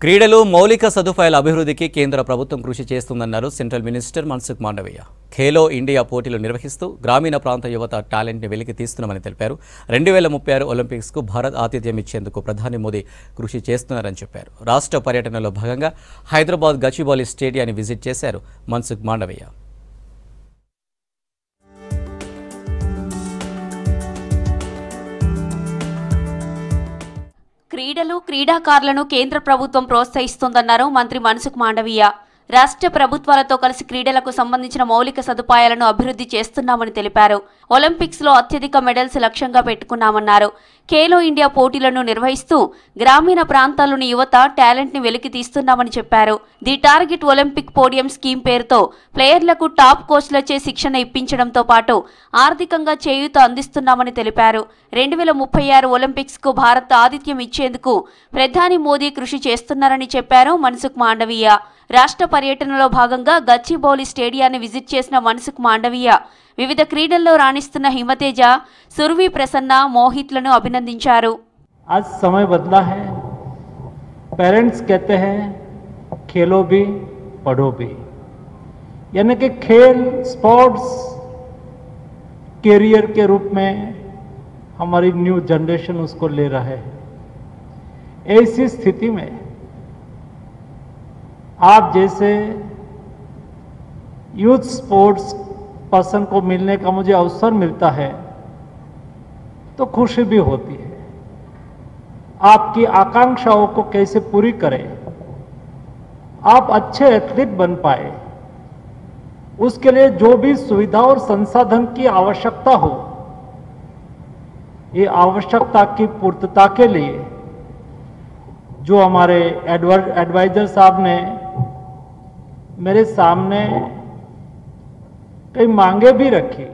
క్రీడలు మౌలిక సదుపాయాల అభివృద్ధికి కేంద్ర ప్రభుత్వం కృషి చేస్తుందన్నారు central minister Mansukh Mandaviya. Khelo India పోటీలు నిర్వహిస్తూ గ్రామీణ ప్రాంత యువత టాలెంట్ని వెలికి తీస్తున్నామని తెలిపారు. 2036 ఒలింపిక్స్కు భారత్ ఆతిథ్యం ఇచ్చేందుకు ప్రధాని మోదీ కృషి చేస్తున్నారని చెప్పారు. రాష్ట్ర పర్యటనలో భాగంగా హైదరాబాద్ గచ్చిబౌలి స్టేడియాన్ని విజిట్ చేశారు మన్సుఖ్ మాండవీయ. క్రీడలు క్రీడాకారులను కేంద్ర ప్రభుత్వం ప్రోత్సహిస్తోందన్నారు మంత్రి మన్సుఖ్ మాండవీయ. రాష్ట్ర ప్రభుత్వాలతో కలిసి క్రీడలకు సంబంధించిన మౌలిక సదుపాయాలను అభివృద్ధి చేస్తున్నామని తెలిపారు. ఒలింపిక్స్లో అత్యధిక మెడల్స్ లక్ష్యంగా పెట్టుకున్నామన్నారు. ఖేలో ఇండియా పోటీలను నిర్వహిస్తూ గ్రామీణ ప్రాంతాల్లోని యువత టాలెంట్ ని వెలికి తీస్తున్నామని చెప్పారు. The target Olympic podium scheme పేరుతో ప్లేయర్లకు టాప్ కోచ్లచే శిక్షణ ఇప్పించడంతో పాటు ఆర్థికంగా చేయూత అందిస్తున్నామని తెలిపారు. 2036 ఒలింపిక్స్ కు భారత్ ఆతిథ్యం ఇచ్చేందుకు ప్రధాని మోదీ కృషి చేస్తున్నారని చెప్పారు మన్సుఖ్ మాండవీయ. రాష్ట్ర పర్యటనలో భాగంగా గచ్చిబౌలి స్టేడియాన్ని విజిట్ చేసిన మన్సుఖ్ మాండవీయ వివిధ క్రీడల్లో రాణిస్తున్న హిమతేజ, సుర్వి ప్రసన్న, మోహిత్లను అభినందించారు. आज समय बदला है. पेरेंट्स कहते हैं खेलो भी पढ़ो भी, यानी कि खेल स्पोर्ट्स कैरियर के रूप में हमारी न्यू जनरेशन उसको ले रहा है. ऐसी स्थिति में आप जैसे यूथ स्पोर्ट्स पर्सन को मिलने का मुझे अवसर मिलता है तो खुशी भी होती है. आपकी आकांक्षाओं को कैसे पूरी करें, आप अच्छे एथलीट बन पाए, उसके लिए जो भी सुविधा और संसाधन की आवश्यकता हो, ये आवश्यकता की पूर्तता के लिए जो हमारे एडवाइजर साहब ने मेरे सामने कई मांगे भी रखी.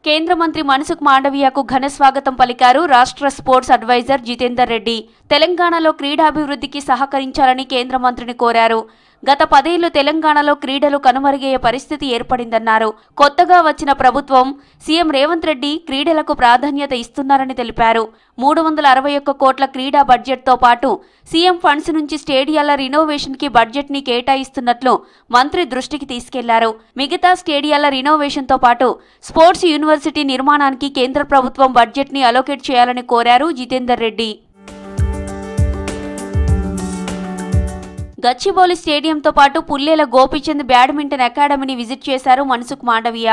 కేంద్ర మంత్రి మన్సుఖ్ మాండవీయకు ఘన స్వాగతం పలికారు రాష్ట్ర స్పోర్ట్స్ అడ్వైజర్ జితేందర్ రెడ్డి. తెలంగాణలో క్రీడాభివృద్ధికి సహకరించాలని కేంద్ర మంత్రిని కోరారు. గత 10 ఏళ్లు తెలంగాణలో క్రీడలు కనుమరుగయ్యే పరిస్థితి ఏర్పడిందన్నారు. కొత్తగా వచ్చిన ప్రభుత్వం సీఎం రేవంత్ రెడ్డి క్రీడలకు ప్రాధాన్యత ఇస్తున్నారని తెలిపారు. 361 కోట్ల క్రీడా బడ్జెట్తో పాటు సీఎం ఫండ్స్ నుంచి స్టేడియాల రినోవేషన్ కి బడ్జెట్ ని కేటాయిస్తున్నట్లు మంత్రి దృష్టికి తీసుకెళ్లారు. మిగతా స్టేడియాల రినోవేషన్ తో పాటు స్పోర్ట్స్ యూనివర్సిటీ నిర్మాణానికి కేంద్ర ప్రభుత్వం బడ్జెట్ ని అలోకేట్ చేయాలని కోరారు జితేందర్ రెడ్డి. గచ్చిబౌలి స్టేడియంతో పాటు పుల్లేల గోపీచంద్ బ్యాడ్మింటన్ అకాడమీని విజిట్ చేశారు మన్సుఖ్ మాండవీయ.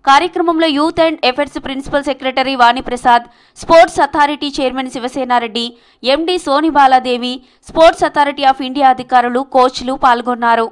కార్యక్రమంలో youth and efforts principal secretary Vaniprasad, sports authority chairman Sivasenareddy, MD Sonibaladevi, sports authority of India అధికారులు, కోచ్లు పాల్గొన్నారు.